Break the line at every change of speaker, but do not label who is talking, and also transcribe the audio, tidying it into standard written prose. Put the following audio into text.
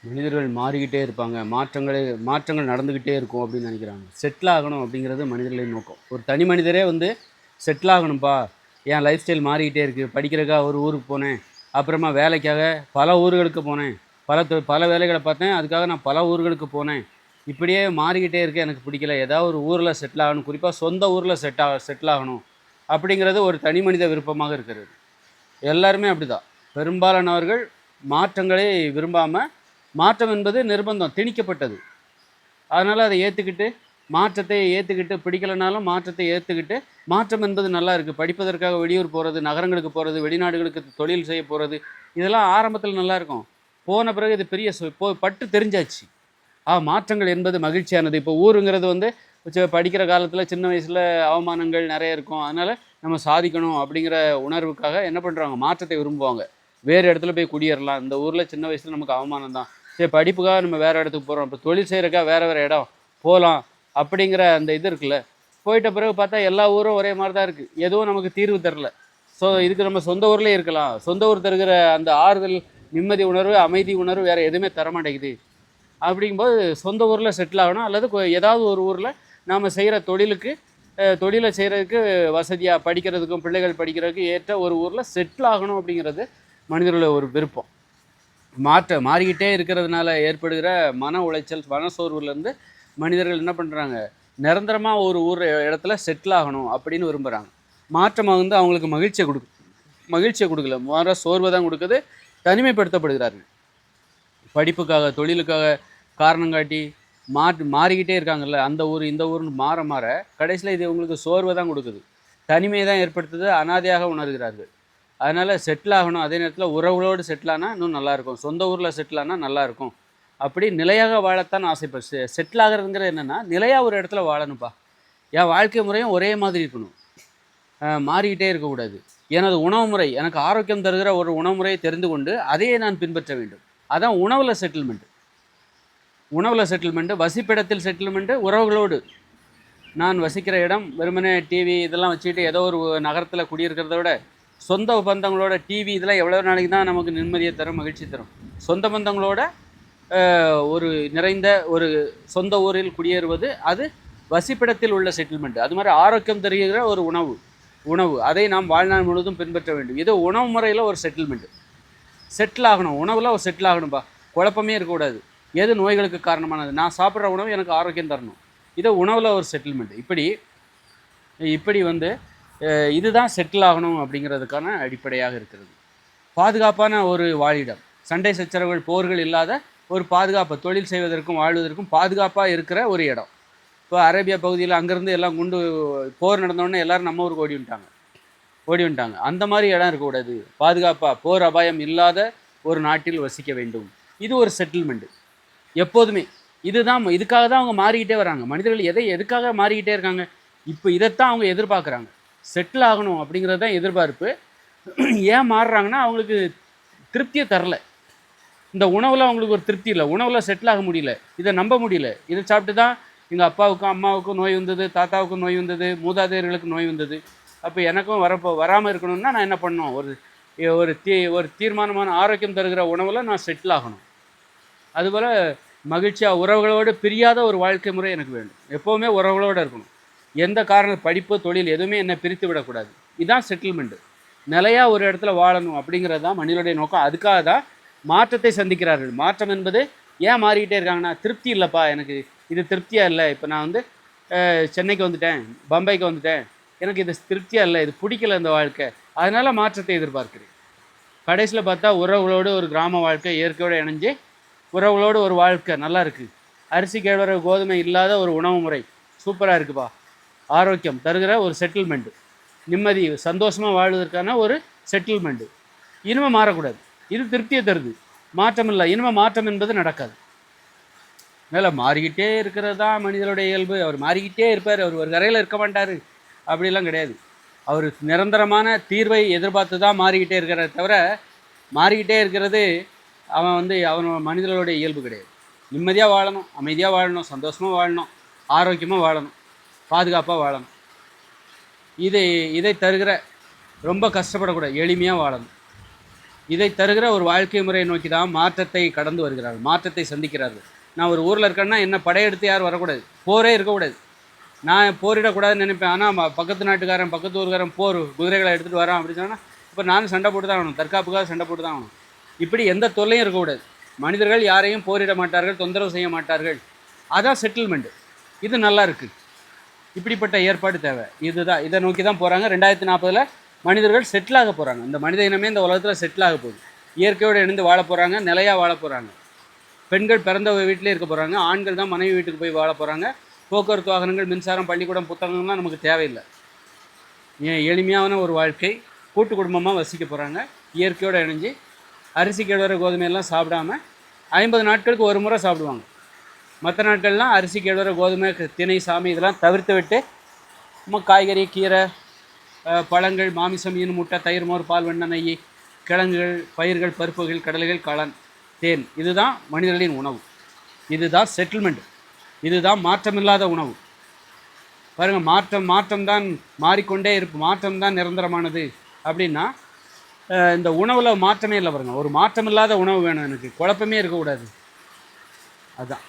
மனிதர்கள் மாறிக்கிட்டே இருப்பாங்க. மாற்றங்கள் நடந்துக்கிட்டே இருக்கும் அப்படின்னு நினைக்கிறாங்க. செட்டில் ஆகணும் அப்படிங்கிறது மனிதர்களின் நோக்கம். ஒரு தனி மனிதரே வந்து செட்டில் ஆகணும்ப்பா, என் லைஃப் ஸ்டைல் மாறிக்கிட்டே இருக்குது. படிக்கிறதுக்காக ஒரு ஊருக்கு போனேன். அப்புறமா வேலைக்காக பல ஊர்களுக்கு போனேன். பல வேலைகளை பார்த்தேன். அதுக்காக நான் பல ஊர்களுக்கு போனேன். இப்படியே மாறிக்கிட்டே இருக்கு. எனக்கு பிடிக்கல. ஏதாவது ஒரு ஊரில் செட்டில் ஆகணும். குறிப்பாக சொந்த ஊரில் செட்டில் ஆகணும் அப்படிங்கிறது ஒரு தனி மனித விருப்பமாக இருக்கிறது. எல்லாருமே அப்படிதான். பெரும்பாலானவர்கள் மாற்றங்களை விரும்பாம, மாற்றம் என்பது நிர்பந்தம், திணிக்கப்பட்டது. அதனால அதை ஏத்துக்கிட்டு, மாற்றத்தை ஏத்துக்கிட்டு, பிடிக்கலனாலும் மாற்றத்தை ஏத்துக்கிட்டு, மாற்றம் என்பது நல்லா இருக்கு. படிப்பதற்காக வெளியூர் போறது, நகரங்களுக்கு போறது, வெளிநாடுகளுக்கு தொழில் செய்ய போறது, இதெல்லாம் ஆரம்பத்தில நல்லா இருக்கும். போன பிறகு இது பெரிய பட்டு தெரிஞ்சாச்சு. மாற்றங்கள் என்பது மகிழ்ச்சியானது. இப்போ ஊருங்கிறது வந்து படிக்கிற காலத்தில சின்ன வயசுல அவமானங்கள் நெறைய இருக்கும். அதனால நம்ம சாதிக்கணும் அப்படிங்கிற உணர்வுக்காக என்ன பண்றாங்க? மாற்றத்தை விரும்புவாங்க. வேறு இடத்துல போய் குடியேறலாம். இந்த ஊர்ல சின்ன வயசுல நமக்கு அவமானம் தான். சரி படிப்புக்காக நம்ம வேற இடத்துக்கு போறோம். இப்போ தொழில் செய்றதுக்காக வேற வேற இடம் போலாம் அப்படிங்கிற அந்த இது இருக்குல்ல. போயிட்ட பிறகு பார்த்தா எல்லா ஊரும் ஒரே மாரி தான் இருக்கு. எதுவும் நமக்கு தீர்வு தரல. இதுக்கு நம்ம சொந்த ஊர்லயே இருக்கலாம். சொந்த ஊர் தருகிற அந்த ஆறுதல், நிம்மதி உணர்வு, அமைதி உணர்வு வேற எதுவுமே தரமாட்டேங்குது. அப்படிங்கும்போது சொந்த ஊரில் செட்டில் ஆகணும் அல்லது ஏதாவது ஒரு ஊரில் நாம் செய்கிற தொழிலுக்கு தொழிலை செய்கிறதுக்கு வசதியாக படிக்கிறதுக்கும் பிள்ளைகள் படிக்கிறதுக்கு ஏற்ற ஒரு ஊரில் செட்டில் ஆகணும் அப்படிங்கிறது மனிதர்களோட ஒரு விருப்பம். மாறிக்கிட்டே இருக்கிறதுனால ஏற்படுகிற மன உளைச்சல், மன சோர்வுலேருந்து மனிதர்கள் என்ன பண்ணுறாங்க, நிரந்தரமாக ஒரு இடத்துல செட்டில் ஆகணும் அப்படின்னு விரும்புகிறாங்க. மாற்றம் வந்து அவங்களுக்கு மகிழ்ச்சியை கொடுக்கல, சோர்வை தான் கொடுக்குது, தனிமைப்படுத்தப்படுகிறார்கள். படிப்புக்காக, தொழிலுக்காக காரணம் காட்டி மாறிக்கிட்டே இருக்காங்கல்ல, அந்த ஊர் இந்த ஊர்னு மாற மாற கடைசியில் இது உங்களுக்கு சோர்வை தான் கொடுக்குது, தனிமையை தான் ஏற்படுத்துது, அனாதையாக உணர்கிறார்கள். அதனால் செட்டில் ஆகணும். அதே நேரத்தில் உறவுகளோடு செட்டில் ஆனால் இன்னும் நல்லாயிருக்கும். சொந்த ஊரில் செட்டில் ஆனால் நல்லாயிருக்கும். அப்படி நிலையாக வாழத்தான் ஆசைப்படு. செட்டில் ஆகிறதுங்கிறது என்னென்னா, நிலையாக ஒரு இடத்துல வாழணும்ப்பா. என் வாழ்க்கை முறையும் ஒரே மாதிரி இருக்கணும், மாறிக்கிட்டே இருக்கக்கூடாது. எனது உணவு முறை எனக்கு ஆரோக்கியம் தருகிற ஒரு உணவு முறையை தெரிந்து கொண்டு அதையே நான் பின்பற்ற வேண்டும். அதான் உணவில் செட்டில்மெண்ட்டு, வசிப்பிடத்தில் செட்டில்மெண்ட்டு, உறவுகளோடு. நான் வசிக்கிற இடம் வெறுமனே டிவி இதெல்லாம் வச்சுக்கிட்டு ஏதோ ஒரு நகரத்தில் குடியிருக்கிறத விட, சொந்த பந்தங்களோட டிவி இதெல்லாம் எவ்வளோ நாளைக்கு தான் நமக்கு நிம்மதியை தரும், மகிழ்ச்சி தரும். சொந்த பந்தங்களோட ஒரு நிறைந்த ஒரு சொந்த ஊரில் குடியேறுவது, அது வசிப்பிடத்தில் உள்ள செட்டில்மெண்ட். அது மாதிரி ஆரோக்கியம் தருகிற ஒரு உணவு அதை நாம் வாழ்நாள் முழுவதும் பின்பற்ற வேண்டும். இது உணவு முறையில் ஒரு செட்டில் ஆகணும். உணவில் ஒரு செட்டில் ஆகணும்பா. குழப்பமே இருக்கக்கூடாது. எது நோய்களுக்கு காரணமானது, நான் சாப்பிட்ற உணவு எனக்கு ஆரோக்கியம் தரணும், இதை உணவில் ஒரு செட்டில்மெண்ட். இப்படி வந்து இதுதான் செட்டில் ஆகணும் அப்படிங்கிறதுக்கான அடிப்படையாக இருக்கிறது. பாதுகாப்பான ஒரு வாழிடம், சண்டை சச்சரவுகள் போர்கள் இல்லாத ஒரு பாதுகாப்பு, தொழில் செய்வதற்கும் வாழ்வதற்கும் பாதுகாப்பாக இருக்கிற ஒரு இடம். இப்போ அரேபியா பகுதியில் அங்கேருந்து எல்லாம் போர் நடந்தோடனே எல்லோரும் நம்ம ஊருக்கு ஓடி வந்துட்டாங்க. அந்த மாதிரி இடம் இருக்கக்கூடாது. பாதுகாப்பாக போர் அபாயம் இல்லாத ஒரு நாட்டில் வசிக்க வேண்டும். இது ஒரு செட்டில்மெண்ட்டு எப்போதுமே. இதுக்காக தான் அவங்க மாறிக்கிட்டே வராங்க. மனிதர்கள் எதுக்காக மாறிக்கிட்டே இருக்காங்க? இப்போ இதைத்தான் அவங்க எதிர்பார்க்குறாங்க. செட்டில் ஆகணும் அப்படிங்கிறது தான் எதிர்பார்ப்பு. ஏன் மாறுறாங்கன்னா, அவங்களுக்கு திருப்தியை தரல. இந்த உணவில் அவங்களுக்கு ஒரு திருப்தி இல்லை, உணவில் செட்டில் ஆக முடியல, இதை நம்ப முடியல. இதை சாப்பிட்டு தான் எங்கள் அப்பாவுக்கும் அம்மாவுக்கும் நோய் வந்தது, தாத்தாவுக்கும் நோய் வந்தது, மூதாதையர்களுக்கு நோய் வந்தது. அப்போ எனக்கும் வராமல் இருக்கணும்னா நான் என்ன பண்ணணும்? ஒரு தீர்மானமான ஆரோக்கியம் தருகிற உணவில் நான் செட்டில் ஆகணும். அதுபோல் மகிழ்ச்சியாக உறவுகளோடு பிரியாத ஒரு வாழ்க்கை முறை எனக்கு வேணும். எப்போவுமே உறவுகளோடு இருக்கணும். எந்த காரணம், படிப்பு தொழில் எதுவுமே என்னை பிரித்து விடக்கூடாது. இதுதான் செட்டில்மெண்ட்டு. நிலையாக ஒரு இடத்துல வாழணும் அப்படிங்கிறது தான் மனிதனுடைய நோக்கம். அதுக்காக தான் மாற்றத்தை சந்திக்கிறார்கள். மாற்றம் என்பது ஏன் மாறிக்கிட்டே இருக்காங்கன்னா, திருப்தி இல்லைப்பா, எனக்கு இது திருப்தியாக இல்லை. இப்போ நான் வந்து சென்னைக்கு வந்துட்டேன், பம்பைக்கு வந்துட்டேன், எனக்கு இது திருப்தியாக இல்லை, இது பிடிக்கல இந்த வாழ்க்கை, அதனால் மாற்றத்தை எதிர்பார்க்குறேன். கடைசியில் பார்த்தா உறவுகளோடு ஒரு கிராம வாழ்க்கை, இயற்கையோடு இணைஞ்சு உறவுகளோடு ஒரு வாழ்க்கை நல்லா இருக்குது. அரிசி கேழ்வரகு கோதுமை இல்லாத ஒரு உணவு முறை சூப்பராக இருக்குப்பா. ஆரோக்கியம் தருகிற ஒரு செட்டில்மெண்ட்டு, நிம்மதி சந்தோஷமாக வாழ்வதற்கான ஒரு செட்டில்மெண்ட்டு. இனிமே மாறக்கூடாது. இது திருப்தியை தருது, மாற்றம் இல்லை. இனிமே மாற்றம் என்பது நடக்காது. அதனால் மாறிக்கிட்டே இருக்கிறது தான் மனிதனுடைய இயல்பு. அவர் மாறிக்கிட்டே இருப்பார், அவர் ஒரு கரையில் இருக்க மாட்டார் அப்படிலாம் கிடையாது. அவர் நிரந்தரமான தீர்வை எதிர்பார்த்து தான் மாறிக்கிட்டே இருக்கிறத தவிர, மாறிக்கிட்டே இருக்கிறது அவன் மனிதர்களுடைய இயல்பு கிடையாது. நிம்மதியாக வாழணும், அமைதியாக வாழணும், சந்தோஷமாக வாழணும், ஆரோக்கியமாக வாழணும், பாதுகாப்பாக வாழணும். இதை தருகிற ரொம்ப கஷ்டப்படக்கூடாது, எளிமையாக வாழணும். இதை தருகிற ஒரு வாழ்க்கை முறையை நோக்கி தான் மாற்றத்தை கடந்து வருகிறார்கள், மாற்றத்தை சந்திக்கிறார்கள். நான் ஒரு ஊரில் இருக்கேன்னா என்ன படையெடுத்து யாரும் வரக்கூடாது, போரே இருக்கக்கூடாது. நான் போரிடக்கூடாதுன்னு நினைப்பேன். ஆனால் பக்கத்து நாட்டுக்காரன் பக்கத்து ஊருக்காரன் போர் குதிரைகளை எடுத்துகிட்டு வரான் அப்படின்னு சொன்னால் இப்போ நானும் சண்டை போட்டு தான் ஆகணும், தற்காப்புக்காக சண்டை போட்டு தான் ஆகணும். இப்படி எந்த தொல்லையும் இருக்கக்கூடாது. மனிதர்கள் யாரையும் போரிட மாட்டார்கள், தொந்தரவு செய்ய மாட்டார்கள். அதான் செட்டில்மெண்ட்டு. இது நல்லா இருக்குது. இப்படிப்பட்ட ஏற்பாடு தேவை. இதுதான், இதை நோக்கி தான் போகிறாங்க. 2040 மனிதர்கள் செட்டில் ஆக போகிறாங்க. இந்த மனித இனமே இந்த உலகத்தில் செட்டில் ஆக போகுது. இயற்கையோடு இணைந்து வாழ போகிறாங்க, நிலையாக வாழ போகிறாங்க. பெண்கள் பிறந்த வீட்டிலே இருக்க போகிறாங்க, ஆண்கள் தான் மனைவி வீட்டுக்கு போய் வாழ போகிறாங்க. போக்குவரத்து வாகனங்கள், மின்சாரம், பள்ளிக்கூடம், புத்தகங்கள்லாம் நமக்கு தேவையில்லை. எளிமையான ஒரு வாழ்க்கை, கூட்டு குடும்பமாக வசிக்க போகிறாங்க. இயற்கையோடு இணைஞ்சு அரிசி கேழ்வர கோதுமையெல்லாம் சாப்பிடாம 50 நாட்களுக்கு ஒரு முறை சாப்பிடுவாங்க. மற்ற நாட்கள்லாம் அரிசி கேழ்வர கோதுமை திணை சாமி இதெல்லாம் தவிர்த்து விட்டு நம்ம காய்கறி, கீரை, பழங்கள், மாமிசம், மீன், முட்டை, தயிர், மோர், பால், வெண்ணெய், நெய், கிழங்குகள், பயிர்கள், பருப்புகள், கடலைகள், காளான், தேன். இதுதான் மனிதர்களின் உணவு. இதுதான் செட்டில்மெண்ட். இதுதான் மாற்றமில்லாத உணவு. பாருங்கள், மாற்றம் தான் மாறிக்கொண்டே இருக்கும், மாற்றம் தான் நிரந்தரமானது அப்படின்னா இந்த உணவில் மாற்றமே இல்லை. பாருங்கள், ஒரு மாற்றமில்லாத உணவு வேணும் எனக்கு, குழப்பமே இருக்கக்கூடாது. அதுதான்.